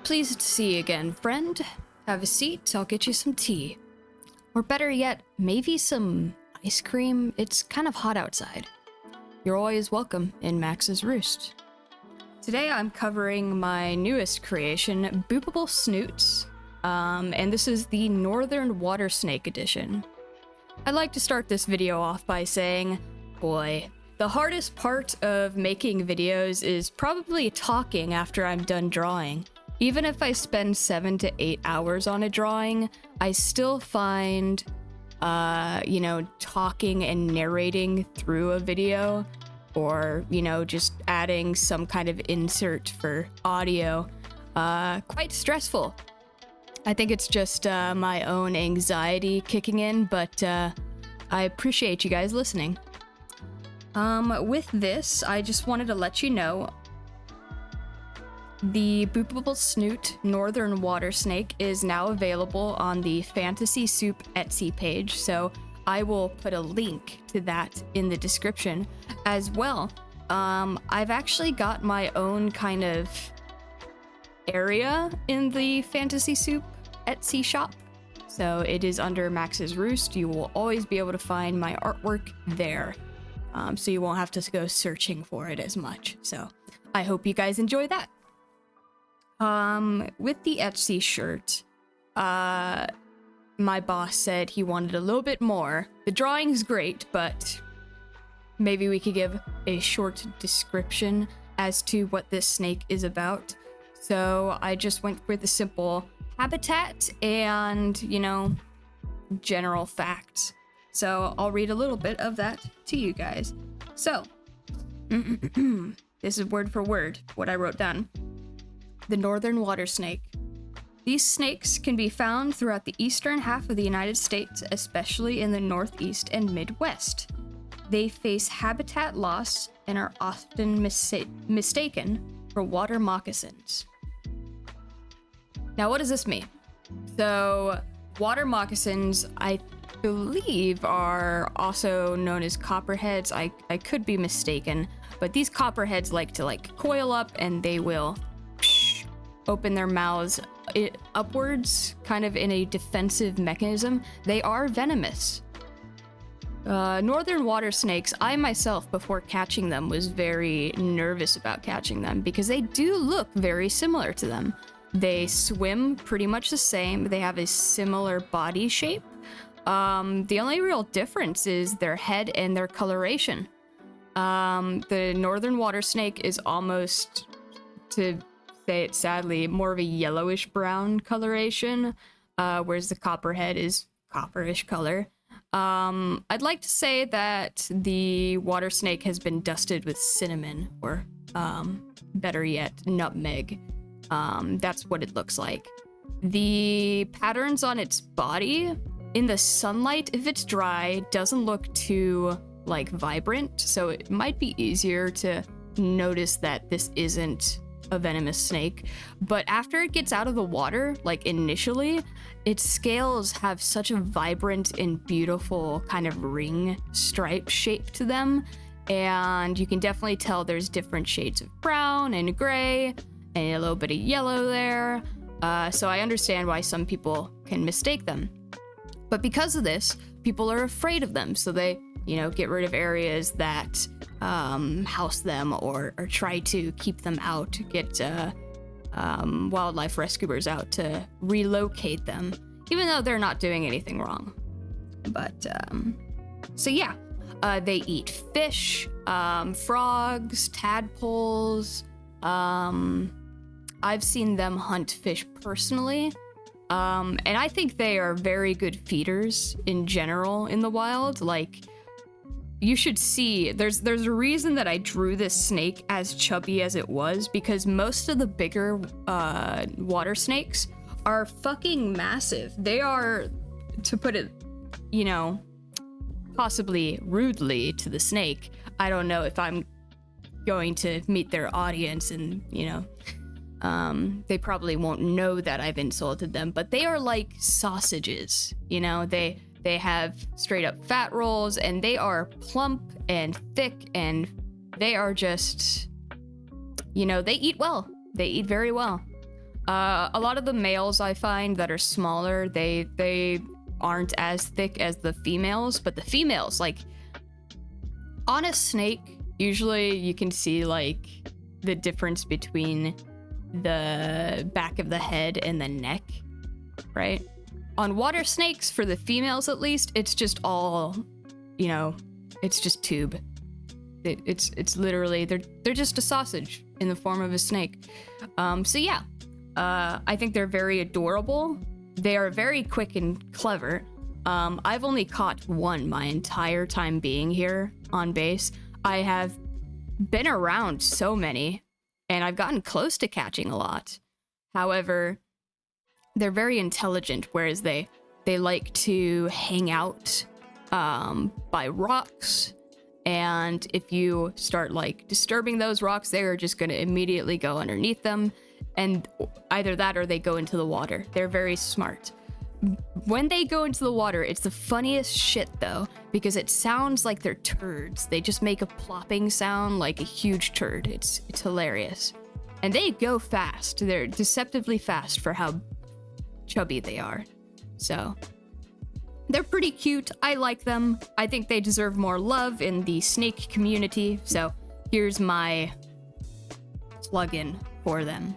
Pleased to see you again, friend. Have a seat, I'll get you some tea. Or better yet, maybe some ice cream? It's kind of hot outside. You're always welcome in Max's Roost. Today I'm covering my newest creation, Boopable Snoot, and this is the Northern Water Snake edition. I'd like to start this video off by saying, boy, the hardest part of making videos is probably talking after I'm done drawing. Even if I spend 7 to 8 hours on a drawing, I still find, talking and narrating through a video, or, just adding some kind of insert for audio, quite stressful. I think it's just my own anxiety kicking in, but I appreciate you guys listening. With this, I just wanted to let you know the Boopable Snoot Northern Water Snake is now available on the Fantasy Soup Etsy page, so I will put a link to that in the description as well. I've actually got my own kind of area in the Fantasy Soup Etsy shop, so it is under Max's Roost. You will always be able to find my artwork there, so you won't have to go searching for it as much. So I hope you guys enjoy that. With the Etsy shirt, my boss said he wanted a little bit more. The drawing's great, but maybe we could give a short description as to what this snake is about. So I just went with the simple habitat and, general facts. So I'll read a little bit of that to you guys. So, this is word for word what I wrote down. The Northern Water Snake. These snakes can be found throughout the eastern half of the United States, especially in the Northeast and Midwest. They face habitat loss and are often mistaken for water moccasins. Now, what does this mean? So, water moccasins, I believe, are also known as copperheads. I could be mistaken, but these copperheads like to coil up and they will open their mouths upwards, kind of in a defensive mechanism. They are venomous. Northern water snakes, I myself, before catching them, was very nervous about catching them because they do look very similar to them. They swim pretty much the same. They have a similar body shape. The only real difference is their head and their coloration. The northern water snake is almost, to say it sadly, more of a yellowish brown coloration, whereas the copperhead is copperish color. I'd like to say that the water snake has been dusted with cinnamon, or better yet, nutmeg. That's what it looks like. The patterns on its body in the sunlight, if it's dry, doesn't look too vibrant, so it might be easier to notice that this isn't a venomous snake. But after it gets out of the water, initially, its scales have such a vibrant and beautiful kind of ring stripe shape to them, and you can definitely tell there's different shades of brown and gray and a little bit of yellow there, so I understand why some people can mistake them. But because of this, people are afraid of them, so they get rid of areas that house them, or try to keep them out, get wildlife rescuers out to relocate them, even though they're not doing anything wrong. But, so yeah, they eat fish, frogs, tadpoles. I've seen them hunt fish personally. And I think they are very good feeders in general in the wild. You should see, there's a reason that I drew this snake as chubby as it was, because most of the bigger water snakes are fucking massive. They are, to put it, possibly rudely to the snake. I don't know if I'm going to meet their audience and, they probably won't know that I've insulted them, but they are like sausages, They have straight up fat rolls, and they are plump and thick, and they are just, they eat well. They eat very well. A lot of the males I find that are smaller, they aren't as thick as the females, but the females, like, on a snake, usually you can see, like, the difference between the back of the head and the neck, right? On water snakes, for the females at least, it's just all, you know, it's just tube. It's literally, they're just a sausage in the form of a snake. So yeah, I think they're very adorable. They are very quick and clever. I've only caught one my entire time being here on base. I have been around so many, and I've gotten close to catching a lot. However, they're very intelligent, whereas they like to hang out by rocks. And if you start like disturbing those rocks, they're just going to immediately go underneath them. And either that or they go into the water. They're very smart. When they go into the water, it's the funniest shit though, because it sounds like they're turds. They just make a plopping sound like a huge turd. It's hilarious. And they go fast. They're deceptively fast for how chubby they are. So they're pretty cute. I like them. I think they deserve more love in the snake community. So here's my plugin for them.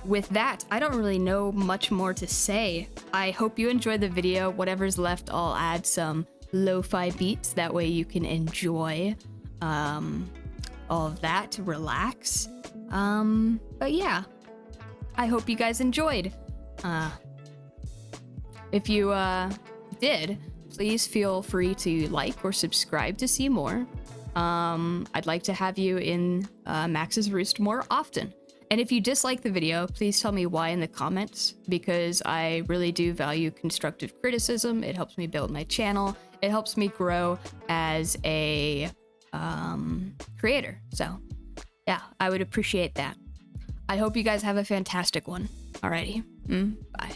With that, I don't really know much more to say. I hope you enjoyed the video. Whatever's left, I'll add some lo-fi beats. That way you can enjoy all of that, relax. But yeah, I hope you guys enjoyed. If you did, please feel free to like or subscribe to see more. I'd like to have you in Max's Roost more often. And if you dislike the video, please tell me why in the comments, because I really do value constructive criticism. It helps me build my channel. It helps me grow as a creator. So yeah, I would appreciate that. I hope you guys have a fantastic one. Alrighty, bye.